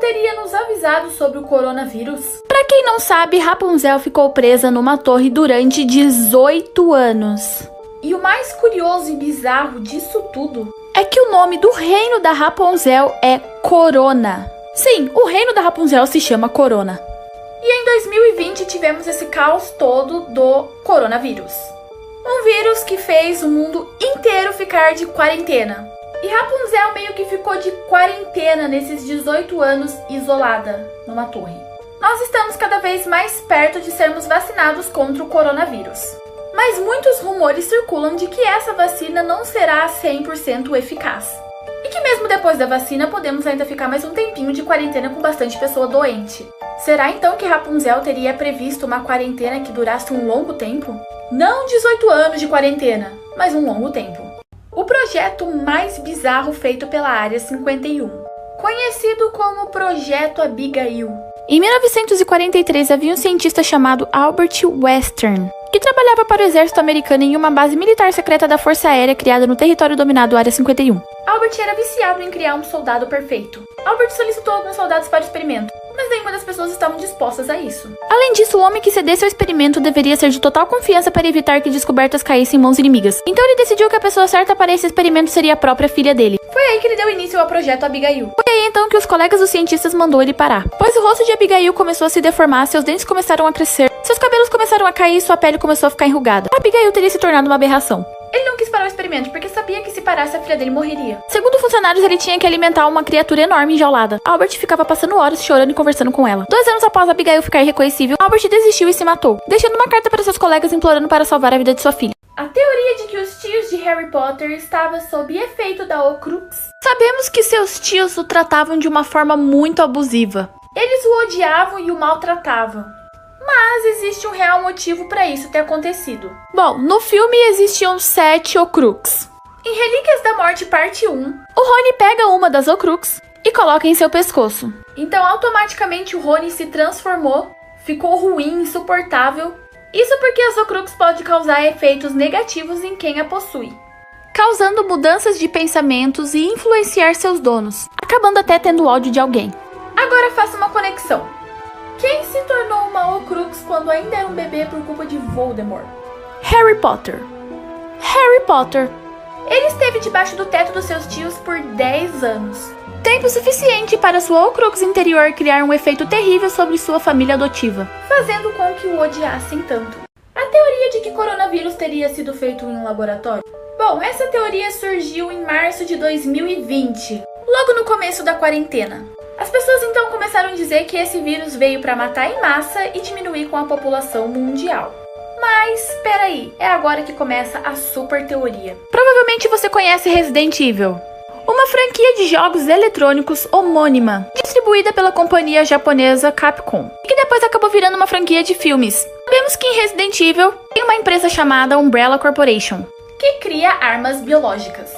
teria nos avisado sobre o coronavírus? Pra quem não sabe, Rapunzel ficou presa numa torre durante 18 anos. E o mais curioso e bizarro disso tudo é que o nome do reino da Rapunzel é Corona. Sim, o reino da Rapunzel se chama Corona. E em 2020 tivemos esse caos todo do coronavírus. Um vírus que fez o mundo inteiro ficar de quarentena. E Rapunzel meio que ficou de quarentena nesses 18 anos isolada numa torre. Nós estamos cada vez mais perto de sermos vacinados contra o coronavírus. Mas muitos rumores circulam de que essa vacina não será 100% eficaz. E que mesmo depois da vacina podemos ainda ficar mais um tempinho de quarentena com bastante pessoa doente. Será então que Rapunzel teria previsto uma quarentena que durasse um longo tempo? Não 18 anos de quarentena, mas um longo tempo. O projeto mais bizarro feito pela Área 51, conhecido como Projeto Abigail. Em 1943 havia um cientista chamado Albert Western, que trabalhava para o exército americano em uma base militar secreta da Força Aérea criada no território dominado Área 51. Albert era viciado em criar um soldado perfeito. Albert solicitou alguns soldados para o experimento, mas nenhuma das pessoas estavam dispostas a isso. Além disso, o homem que cedesse ao experimento deveria ser de total confiança para evitar que descobertas caíssem em mãos inimigas. Então ele decidiu que a pessoa certa para esse experimento seria a própria filha dele. Foi aí que ele deu início ao Projeto Abigail. Foi aí então que os colegas dos cientistas mandou ele parar, pois o rosto de Abigail começou a se deformar, seus dentes começaram a crescer, seus cabelos começaram a cair e sua pele começou a ficar enrugada. Abigail teria se tornado uma aberração. Ele não quis parar o experimento porque sabia que se parasse a filha dele morreria. Segundo funcionários, ele tinha que alimentar uma criatura enorme enjaulada. Albert ficava passando horas chorando e conversando com ela. 2 anos após Abigail ficar irreconhecível, Albert desistiu e se matou, deixando uma carta para seus colegas implorando para salvar a vida de sua filha. A teoria de que os tios de Harry Potter estavam sob efeito da Horcrux. Sabemos que seus tios o tratavam de uma forma muito abusiva. Eles o odiavam e o maltratavam. Mas existe um real motivo para isso ter acontecido. Bom, no filme existiam 7 Horcrux. Em Relíquias da Morte parte 1, o Rony pega uma das Horcrux e coloca em seu pescoço. Então automaticamente o Rony se transformou, ficou ruim, insuportável. Isso porque as Horcrux podem causar efeitos negativos em quem a possui, causando mudanças de pensamentos e influenciar seus donos, acabando até tendo ódio de alguém. Agora faça uma conexão. Quem se tornou uma Horcrux quando ainda era um bebê por culpa de Voldemort? Harry Potter. Harry Potter. Ele esteve debaixo do teto dos seus tios por 10 anos. Tempo suficiente para sua Horcrux interior criar um efeito terrível sobre sua família adotiva, fazendo com que o odiassem tanto. A teoria de que coronavírus teria sido feito em um laboratório? Bom, essa teoria surgiu em março de 2020, logo no começo da quarentena. As pessoas então começaram a dizer que esse vírus veio para matar em massa e diminuir com a população mundial. Mas, peraí, é agora que começa a super teoria. Provavelmente você conhece Resident Evil, uma franquia de jogos eletrônicos homônima, distribuída pela companhia japonesa Capcom, e que depois acabou virando uma franquia de filmes. Sabemos que em Resident Evil tem uma empresa chamada Umbrella Corporation, que cria armas biológicas.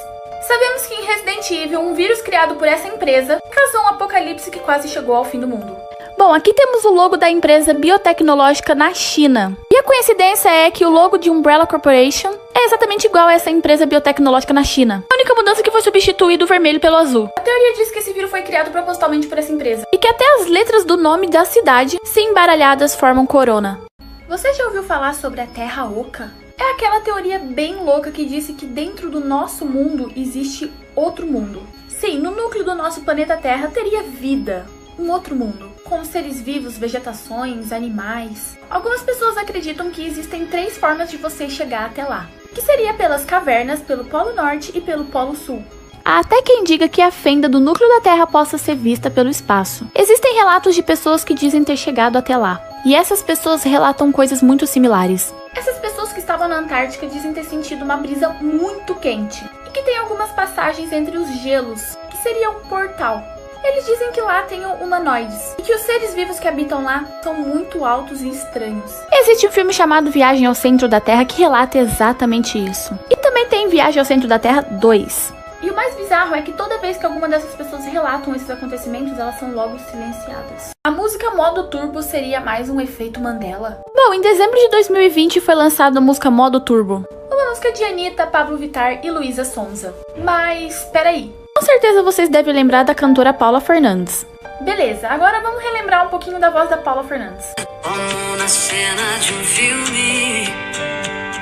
Sabemos que em Resident Evil, um vírus criado por essa empresa causou um apocalipse que quase chegou ao fim do mundo. Bom, aqui temos o logo da empresa biotecnológica na China. E a coincidência é que o logo de Umbrella Corporation é exatamente igual a essa empresa biotecnológica na China. A única mudança é que foi substituído o vermelho pelo azul. A teoria diz que esse vírus foi criado propositalmente por essa empresa. E que até as letras do nome da cidade, se embaralhadas, formam corona. Você já ouviu falar sobre a Terra Oca? É aquela teoria bem louca que disse que dentro do nosso mundo existe outro mundo. Sim, no núcleo do nosso planeta Terra teria vida. Um outro mundo, com seres vivos, vegetações, animais. Algumas pessoas acreditam que existem 3 formas de você chegar até lá, que seria pelas cavernas, pelo Polo Norte e pelo Polo Sul. Há até quem diga que a fenda do núcleo da Terra possa ser vista pelo espaço. Existem relatos de pessoas que dizem ter chegado até lá, e essas pessoas relatam coisas muito similares. Essas pessoas que estavam na Antártica dizem ter sentido uma brisa muito quente, e que tem algumas passagens entre os gelos, que seria um portal. Eles dizem que lá tem humanoides, e que os seres vivos que habitam lá são muito altos e estranhos. Existe um filme chamado Viagem ao Centro da Terra que relata exatamente isso. E também tem Viagem ao Centro da Terra 2. E o mais bizarro é que toda vez que alguma dessas pessoas relatam esses acontecimentos, elas são logo silenciadas. A música Modo Turbo seria mais um efeito Mandela? Bom, em dezembro de 2020 foi lançada a música Modo Turbo. Uma música de Anitta, Pablo Vittar e Luísa Sonza. Mas, peraí. Com certeza vocês devem lembrar da cantora Paula Fernandes. Beleza, agora vamos relembrar um pouquinho da voz da Paula Fernandes. Como na cena de um filme,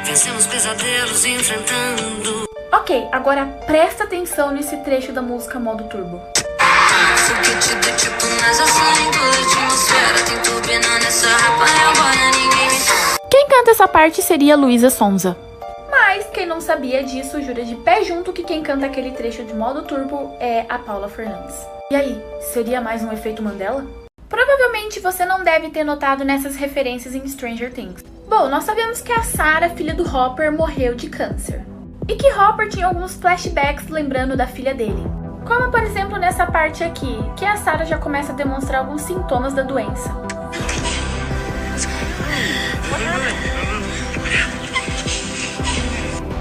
vencemos pesadelos enfrentando. Ok, agora presta atenção nesse trecho da música Modo Turbo. Quem canta essa parte seria Luísa Sonza. Mas quem não sabia disso jura de pé junto que quem canta aquele trecho de Modo Turbo é a Paula Fernandes. E aí, seria mais um efeito Mandela? Provavelmente você não deve ter notado nessas referências em Stranger Things. Bom, nós sabemos que a Sarah, filha do Hopper, morreu de câncer. E que Hopper tinha alguns flashbacks lembrando da filha dele. Como, por exemplo, nessa parte aqui, que a Sarah já começa a demonstrar alguns sintomas da doença.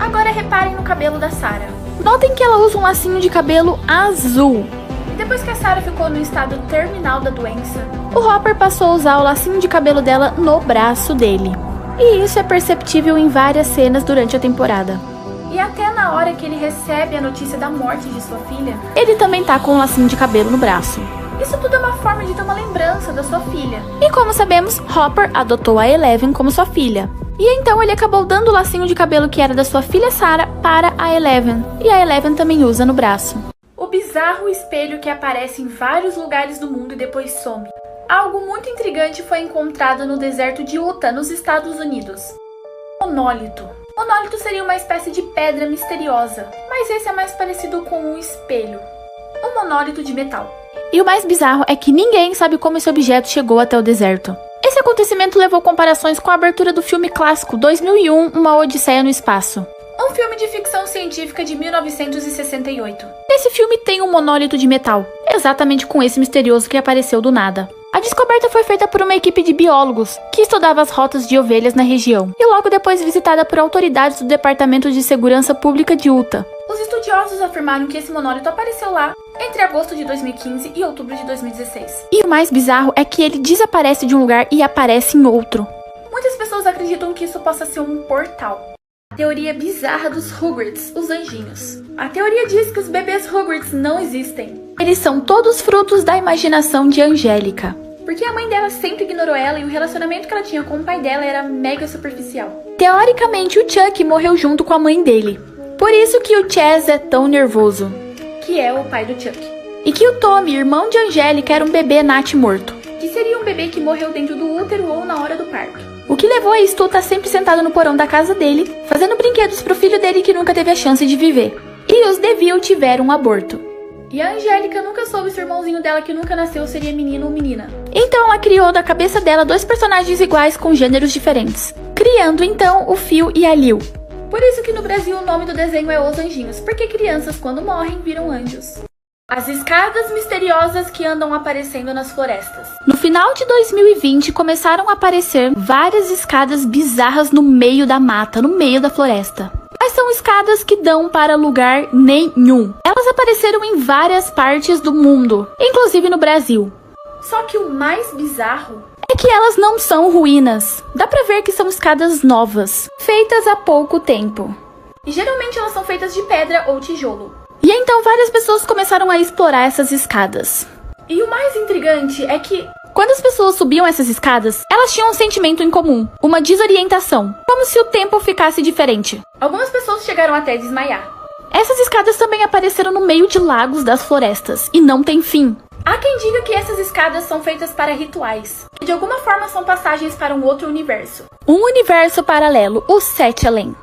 Agora reparem no cabelo da Sarah. Notem que ela usa um lacinho de cabelo azul. Depois que a Sarah ficou no estado terminal da doença, O Hopper passou a usar o lacinho de cabelo dela no braço dele. E isso é perceptível em várias cenas durante a temporada. e até na hora que ele recebe a notícia da morte de sua filha, Ele também tá com um lacinho de cabelo no braço. isso tudo é uma forma de ter uma lembrança da sua filha. E como sabemos, Hopper adotou a Eleven como sua filha. E então ele acabou dando o lacinho de cabelo que era da sua filha Sarah para a Eleven. E a Eleven também usa no braço. O bizarro espelho que aparece em vários lugares do mundo e depois some. Algo muito intrigante foi encontrado no deserto de Utah, nos Estados Unidos. Monólito. Monólito seria uma espécie de pedra misteriosa, mas esse é mais parecido com um espelho. Um monólito de metal. E o mais bizarro é que ninguém sabe como esse objeto chegou até o deserto. Esse acontecimento levou comparações com a abertura do filme clássico 2001, Uma Odisseia no Espaço. Um filme de ficção científica de 1968. Nesse filme tem um monólito de metal, exatamente com esse misterioso que apareceu do nada. A descoberta foi feita por uma equipe de biólogos que estudava as rotas de ovelhas na região e logo depois visitada por autoridades do Departamento de Segurança Pública de Utah. Os estudiosos afirmaram que esse monólito apareceu lá entre agosto de 2015 e outubro de 2016. E o mais bizarro é que ele desaparece de um lugar e aparece em outro. Muitas pessoas acreditam que isso possa ser um portal. A teoria bizarra dos Hogwarts, os anjinhos. A teoria diz que os bebês Hogwarts não existem, Eles são todos frutos da imaginação de Angélica. porque a mãe dela sempre ignorou ela e o relacionamento que ela tinha com o pai dela era mega superficial. Teoricamente, o Chuck morreu junto com a mãe dele. Por isso que o Chaz é tão nervoso. Que é o pai do Chuck. E que o Tommy, irmão de Angélica, era um bebê Nat morto. Que seria um bebê que morreu dentro do útero ou na hora do parto. O que levou a Stu a estar sempre sentado no porão da casa dele, fazendo brinquedos pro filho dele que nunca teve a chance de viver. E os DeVille tiveram um aborto. E a Angélica nunca soube se o irmãozinho dela que nunca nasceu seria menino ou menina. Então ela criou da cabeça dela dois personagens iguais com gêneros diferentes, criando então o Phil e a Lil. Por isso que no Brasil o nome do desenho é Os Anjinhos, porque crianças quando morrem viram anjos. As escadas misteriosas que andam aparecendo nas florestas. No final de 2020 começaram a aparecer várias escadas bizarras no meio da mata, no meio da floresta. Mas são escadas que dão para lugar nenhum. Elas apareceram em várias partes do mundo, inclusive no Brasil. Só que o mais bizarro É que elas não são ruínas. Dá pra ver que são escadas novas, feitas há pouco tempo. e geralmente elas são feitas de pedra ou tijolo. E então várias pessoas começaram a explorar essas escadas. E o mais intrigante é que Quando as pessoas subiam essas escadas, elas tinham um sentimento em comum, uma desorientação, como se o tempo ficasse diferente. algumas pessoas chegaram até a desmaiar. Essas escadas também apareceram no meio de lagos das florestas, e não tem fim. Há quem diga que essas escadas são feitas para rituais, que de alguma forma são passagens para um outro universo. Um universo paralelo, o Sete Além.